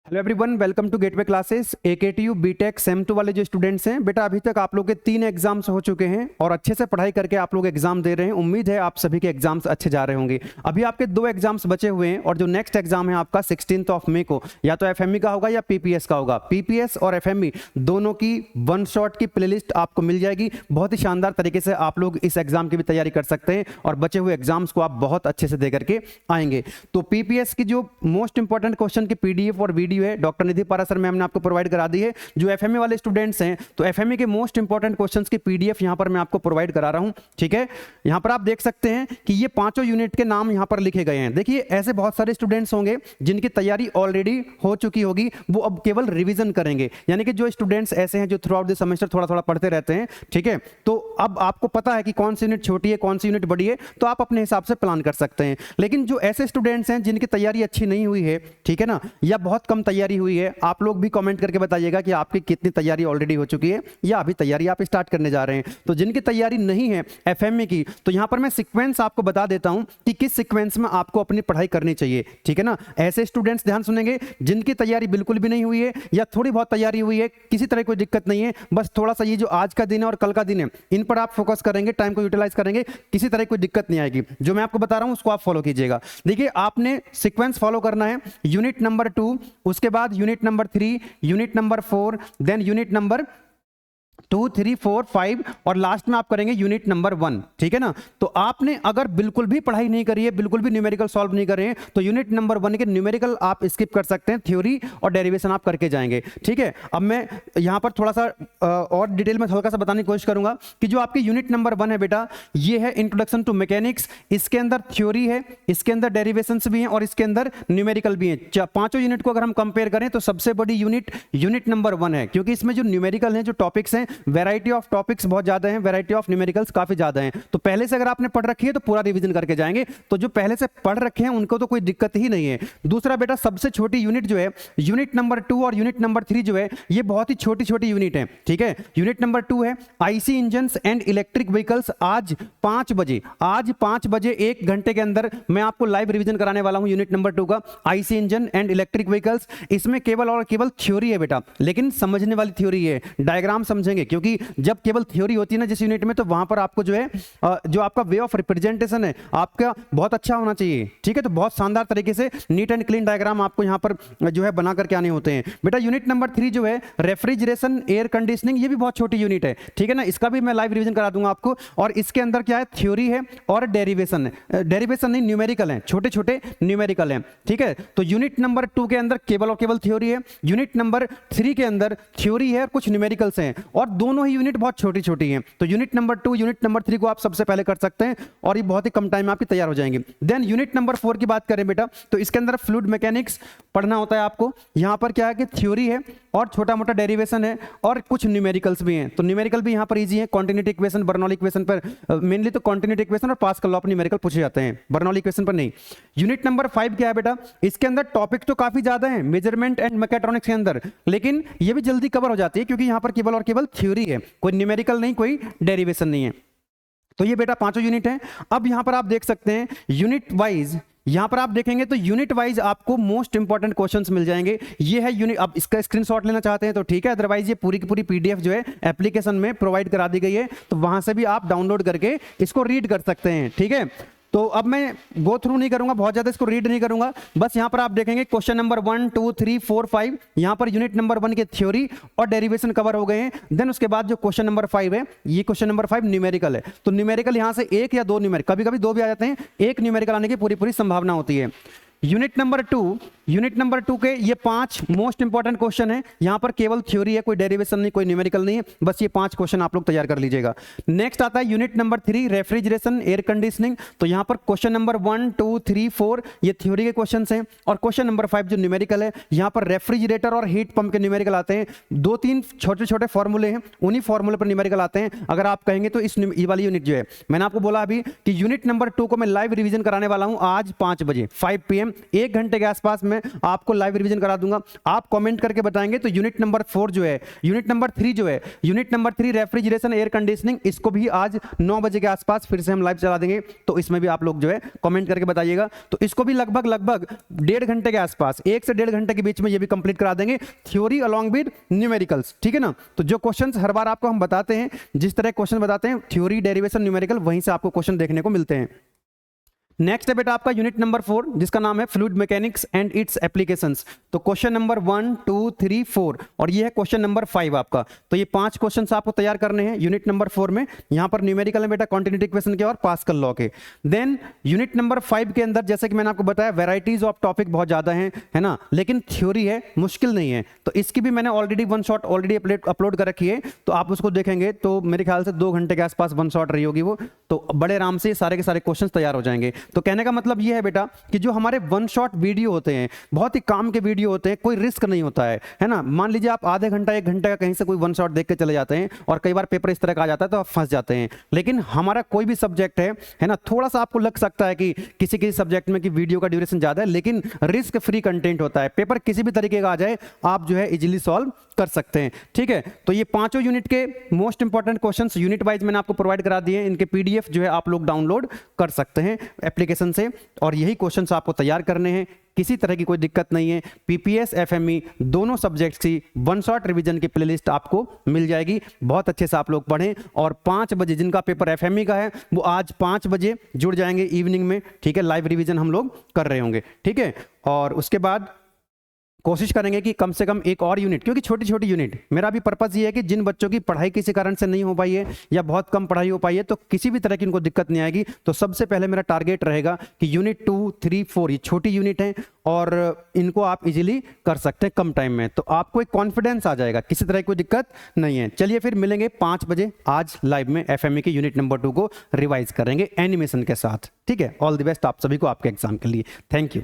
Hello everyone, welcome to Gateway Classes. AKTU BTech sem 2 वाले जो students हैं, बेटा अभी तक आप लोग के 3 एग्जाम्स हो चुके हैं और अच्छे से पढ़ाई करके आप लोग एग्जाम दे रहे हैं। उम्मीद है आप सभी के एग्जाम्स अच्छे जा रहे होंगे। अभी आपके 2 एग्जाम्स बचे हुए हैं और जो नेक्स्ट एग्जाम है आपका 16 मई को, या तो एफएमई का होगा या पीपीएस का होगा। पीपीएस और एफएमई दोनों की वन शॉट की प्लेलिस्ट आपको मिल जाएगी। बहुत ही शानदार तरीके से आप लोग इस एग्जाम की भी तैयारी कर सकते हैं और बचे हुए एग्जाम्स को आप बहुत अच्छे से दे करके आएंगे। तो पीपीएस की जो मोस्ट इंपॉर्टेंट क्वेश्चन की पीडीएफ और वीडियो है डॉक्टर निधि सर मैम ने आपको प्रोवाइड करा दी है। जो एफएमई वाले स्टूडेंट्स हैं तो एफएमई के मोस्ट इंपॉर्टेंट क्वेश्चंस की पीडीएफ यहां पर मैं आपको प्रोवाइड करा रहा हूं। ठीक है, यहां पर आप देख सकते हैं कि ये पांचों यूनिट के नाम यहां पर लिखे गए हैं। देखिए, ऐसे बहुत सारे स्टूडेंट्स होंगे जिनकी तैयारी ऑलरेडी हो चुकी होगी, वो अब केवल रिवीजन करेंगे। यानी कि जो स्टूडेंट्स ऐसे हैं जो थ्रू आउट द सेमेस्टर थोड़ा थोड़ा पढ़ते रहते हैं, ठीक है, तो अब आपको पता है कि कौन सी यूनिट छोटी है कौन सी यूनिट बड़ी है, तो आप अपने हिसाब से प्लान कर सकते हैं। लेकिन जो ऐसे स्टूडेंट्स हैं जिनकी तैयारी अच्छी नहीं हुई है, ठीक है ना, या बहुत कम तैयारी हुई है, आप लोग भी कमेंट करके बताइएगा कि आपकी कितनी तैयारी ऑलरेडी हो चुकी है या अभी तैयारी आप स्टार्ट करने जा रहे हैं। तो जिनकी तैयारी नहीं है एफएमई की, तो यहां पर मैं सीक्वेंस आपको बता देता हूं कि किस सीक्वेंस में आपको अपनी पढ़ाई करनी चाहिए। ठीक है ना, ऐसे स्टूडेंट्स ध्यान सुनेंगे जिनकी तैयारी बिल्कुल भी नहीं हुई है या थोड़ी बहुत तैयारी हुई है, किसी तरह कोई दिक्कत नहीं है, बस थोड़ा सा ये जो आज का दिन है और कल का दिन है, इन पर आप फोकस करेंगे, टाइम को यूटिलाइज करेंगे, किसी तरह कोई दिक्कत नहीं आएगी। जो मैं आपको बता रहा हूं उसको आप फॉलो कीजिएगा। देखिए, आपने सीक्वेंस फॉलो करना है। यूनिट नंबर 2, उसके बाद unit number 3, unit number 4, then unit number 2, 3, 4, 5 और लास्ट में आप करेंगे यूनिट नंबर 1। ठीक है ना, तो आपने अगर बिल्कुल भी पढ़ाई नहीं करी है, बिल्कुल भी न्यूमेरिकल सॉल्व नहीं कर रहे हैं, तो यूनिट नंबर 1 के न्यूमेरिकल आप स्किप कर सकते हैं, थ्योरी और डेरिवेशन आप करके जाएंगे। ठीक है, अब मैं यहां पर थोड़ा सा और डिटेल में हल्का सा बताने की कोशिश करूंगा कि जो आपकी यूनिट नंबर 1 है बेटा, ये है इंट्रोडक्शन टू मैकेनिक्स। इसके अंदर थ्योरी है, इसके अंदर डेरिवेशंस भी हैं और इसके अंदर न्यूमेरिकल भी हैं। पांचों यूनिट को अगर हम कंपेयर करें तो सबसे बड़ी यूनिट नंबर 1 है, क्योंकि इसमें जो न्यूमेरिकल हैं, जो टॉपिक्स हैं, वैरायटी ऑफ टॉपिक्स बहुत ज्यादा हैं, वैरायटी ऑफ न्यूमेरिकल्स काफी ज्यादा हैं। तो पहले से अगर आपने पढ़ रखी है तो पूरा रिवीजन करके जाएंगे, तो जो पहले से पढ़ रखे हैं उनको तो कोई दिक्कत ही नहीं है। दूसरा बेटा, सबसे छोटी यूनिट जो है यूनिट नंबर 2 और यूनिट नंबर 3 जो है, ये बहुत ही छोटी छोटी यूनिट है। ठीक है, यूनिट नंबर 2 है IC engines and electric vehicles. आज 5 बजे 1 घंटे के अंदर मैं आपको लाइव रिवीजन कराने वाला हूं यूनिट नंबर 2 का, IC engine and electric vehicles. इसमें केवल और केवल थ्योरी है बेटा, लेकिन समझने वाली थ्योरी है, डायग्राम समझेंगे, क्योंकि जब केवल थ्योरी होती है ना जिस यूनिट में, तो वहां पर आपको जो है जो आपका वे ऑफ रिप्रेजेंटेशन है आपका बहुत अच्छा होना चाहिए। ठीक है, तो बहुत शानदार तरीके से नीट एंड क्लीन डायग्राम आपको यहां पर जो है बना करके आने होते हैं। बेटा यूनिट नंबर 3 जो है रेफ्रिजरेशन एयर कंडीशनिंग, ये भी बहुत छोटी यूनिट है। ठीक है ना, इसका भी मैं लाइव रिवीजन करा दूंगा आपको। और इसके अंदर क्या है, थ्योरी है और डेरिवेशन है, डेरिवेशन नहीं न्यूमेरिकल है, छोटे छोटे न्यूमेरिकल है। ठीक है, तो यूनिट नंबर 2 के अंदर केवल और केवल थ्योरी है, यूनिट नंबर 3 के अंदर थ्योरी है और कुछ न्यूमेरिकल्स हैं, और दोनों ही यूनिट बहुत छोटी छोटी हैं। तो यूनिट नंबर 2 यूनिट नंबर 3 को आप सबसे पहले कर सकते हैं और ये बहुत ही कम टाइम में आपकी तैयार हो जाएंगे। देन यूनिट नंबर 4 की बात करें बेटा, तो इसके अंदर फ्लूइड मैकेनिक्स पढ़ना होता है आपको। यहां पर क्या है कि थ्योरी है और छोटा मोटा डेरिवेशन है और कुछ न्यूमेरिकल्स भी हैं। तो न्यूमेरिकल भी यहां पर इजी है, कॉन्टिन्यूटी इक्वेशन, बर्नौली इक्वेशन पर मेनली तो कॉन्टिन्यूटी इक्वेशन और पास्कल लॉ ऑफ न्यूमेरिकल पूछे जाते हैं, बर्नौली इक्वेशन पर नहीं। यूनिट नंबर 5 क्या है बेटा, इसके अंदर टॉपिक तो काफी ज्यादा है मेजरमेंट एंड मैकेट्रॉनिक्स के अंदर, लेकिन ये भी जल्दी कवर हो जाती है क्योंकि यहां पर केवल और केवल थ्योरी है, कोई न्यूमेरिकल नहीं, कोई डेरिवेशन नहीं है। तो ये बेटा पांचों यूनिट हैं। अब यहां पर आप देख सकते हैं यूनिट वाइज, यहां पर आप देखेंगे तो यूनिट वाइज आपको मोस्ट इंपॉर्टेंट क्वेश्चंस मिल जाएंगे। ये है यूनिट, अब इसका स्क्रीनशॉट लेना चाहते हैं तो ठीक है, अदरवाइज ये पूरी की पूरी पीडीएफ जो है एप्लीकेशन में प्रोवाइड करा दी गई है, तो वहां से भी आप डाउनलोड करके इसको रीड कर सकते हैं। ठीक है, तो अब मैं गो थ्रू नहीं करूंगा, बहुत ज्यादा इसको रीड नहीं करूंगा, बस यहां पर आप देखेंगे क्वेश्चन नंबर 1, 2, 3, 4, 5, यहां पर यूनिट नंबर 1 के थ्योरी और डेरिवेशन कवर हो गए हैं। देन उसके बाद जो क्वेश्चन नंबर 5 है, ये क्वेश्चन नंबर 5 न्यूमेरिकल है, तो न्यूमेरिकल यहां से 1 या 2 न्यूमेरिकल, कभी कभी 2 भी आ जाते हैं, 1 न्यूमेरिकल आने की पूरी पूरी संभावना होती है। यूनिट नंबर 2 के ये 5 मोस्ट इंपॉर्टेंट क्वेश्चन है। यहां पर केवल थ्योरी है, कोई डेरिवेशन नहीं, कोई न्यूमेरिकल नहीं है, बस ये 5 क्वेश्चन आप लोग तैयार कर लीजिएगा। नेक्स्ट आता है unit number 3 refrigeration air conditioning. तो यहां पर क्वेश्चन नंबर 1, 2, 3, 4 ये थ्योरी के क्वेश्चन हैं, और क्वेश्चन नंबर 5 जो न्यूमेरिकल है, यहां पर रेफ्रिजरेटर और हीट पंप के न्यूमेरिकल आते हैं। 2-3 छोटे छोटे फॉर्मूले हैं, उन्हीं फॉर्मूले पर न्यूमेरिकल आते हैं। अगर आप कहेंगे तो ये वाली यूनिट जो है, मैंने आपको बोला अभी कि यूनिट नंबर 2 को मैं लाइव रिवीजन कराने वाला हूं आज 5 बजे 5 PM, 1 घंटे के आसपास मैं मैं आपको लाइव रिवीजन करा दूंगा। आप कमेंट करके बताएंगे तो यूनिट नंबर 4 जो है, यूनिट नंबर 3 जो है, unit number 3 refrigeration air conditioning, इसको भी आज 9 बजे के आसपास फिर से हम लाइव चला देंगे। तो इसमें भी आप लोग जो है कमेंट करके बताइएगा। तो इसको भी लगभग 1.5 घंटे के आसपास, 1 से 1.5 घंटे के बीच में ये भी कंप्लीट करा देंगे, थ्योरी अलॉन्ग विद न्यूमेरिकल्स, ठीक है ना। तो जो क्वेश्चंस हर बार आपको हम बताते हैं, जिस तरह क्वेश्चन बताते हैं थ्योरी, डेरिवेशन, न्यूमेरिकल, वहीं से आपको क्वेश्चन देखने को मिलते हैं। नेक्स्ट है बेटा आपका यूनिट नंबर 4 जिसका नाम है fluid mechanics and it's applications. तो क्वेश्चन नंबर 1, 2, 3, 4 और ये है क्वेश्चन नंबर 5 आपका। तो ये 5 क्वेश्चंस आपको तैयार करने हैं यूनिट नंबर 4 में। यहां पर न्यूमेरिकल है बेटा कॉन्टिन्यूटी इक्वेशन के और पास्कल लॉ के। देन यूनिट नंबर 5 के अंदर जैसे कि मैंने आपको बताया वैरायटीज ऑफ टॉपिक बहुत ज्यादा हैं, है ना, लेकिन थ्योरी है, मुश्किल नहीं है। तो इसकी भी मैंने already one shot already upload कर रखी है, तो आप उसको देखेंगे तो मेरे ख्याल से 2 घंटे के आसपास वन शॉट रही होगी वो, तो बड़े आराम से सारे के सारे क्वेश्चन तैयार हो जाएंगे। तो कहने का मतलब ये है बेटा कि जो हमारे वन शॉट वीडियो होते हैं, बहुत ही काम के वीडियो होते हैं, कोई रिस्क नहीं होता है ना। मान लीजिए आप आधे घंटा 1 घंटे का कहीं से कोई वन शॉट देख के चले जाते हैं और कई बार पेपर इस तरह का आ जाता है तो आप फंस जाते हैं। लेकिन हमारा कोई भी सब्जेक्ट है ना, थोड़ा सा आपको लग सकता है कि किसी सब्जेक्ट में कि वीडियो का ड्यूरेशन ज्यादा है, लेकिन रिस्क फ्री कंटेंट होता है। पेपर किसी भी तरीके का आ जाए आप जो है इजीली सॉल्व कर सकते हैं, ठीक है। तो ये 5 यूनिट के most important questions unit wise मैंने आपको प्रोवाइड करा दिए हैं। इनके पीडीएफ जो है आप लोग डाउनलोड कर सकते हैं एप्लीकेशन से, और यही क्वेश्चंस आपको तैयार करने हैं। किसी तरह की कोई दिक्कत नहीं है। पीपीएस एफएमई दोनों सब्जेक्ट्स की वन शॉट रिवीजन की प्लेलिस्ट आपको मिल जाएगी। बहुत अच्छे से आप लोग पढ़ें और 5 बजे जिनका पेपर एफएमई का है वो आज 5 बजे जुड़ जाएंगे इवनिंग में, ठीक है। लाइव रिवीजन हम लोग कर रहे होंगे, ठीक है। और उसके बाद कोशिश करेंगे कि कम से कम एक और यूनिट, क्योंकि छोटी छोटी यूनिट, मेरा भी पर्पस ये है कि जिन बच्चों की पढ़ाई किसी कारण से नहीं हो पाई है या बहुत कम पढ़ाई हो पाई है तो किसी भी तरह की इनको दिक्कत नहीं आएगी। तो सबसे पहले मेरा टारगेट रहेगा कि यूनिट 2, 3, 4 ये छोटी यूनिट हैं और इनको आप इजीली कर सकते हैं कम टाइम में, तो आपको एक कॉन्फिडेंस आ जाएगा, किसी तरह की कोई दिक्कत नहीं है। चलिए फिर मिलेंगे 5 बजे आज लाइव में। एफएमई के यूनिट नंबर 2 को रिवाइज करेंगे एनिमेशन के साथ, ठीक है। ऑल द बेस्ट आप सभी को आपके एग्जाम के लिए। Thank you.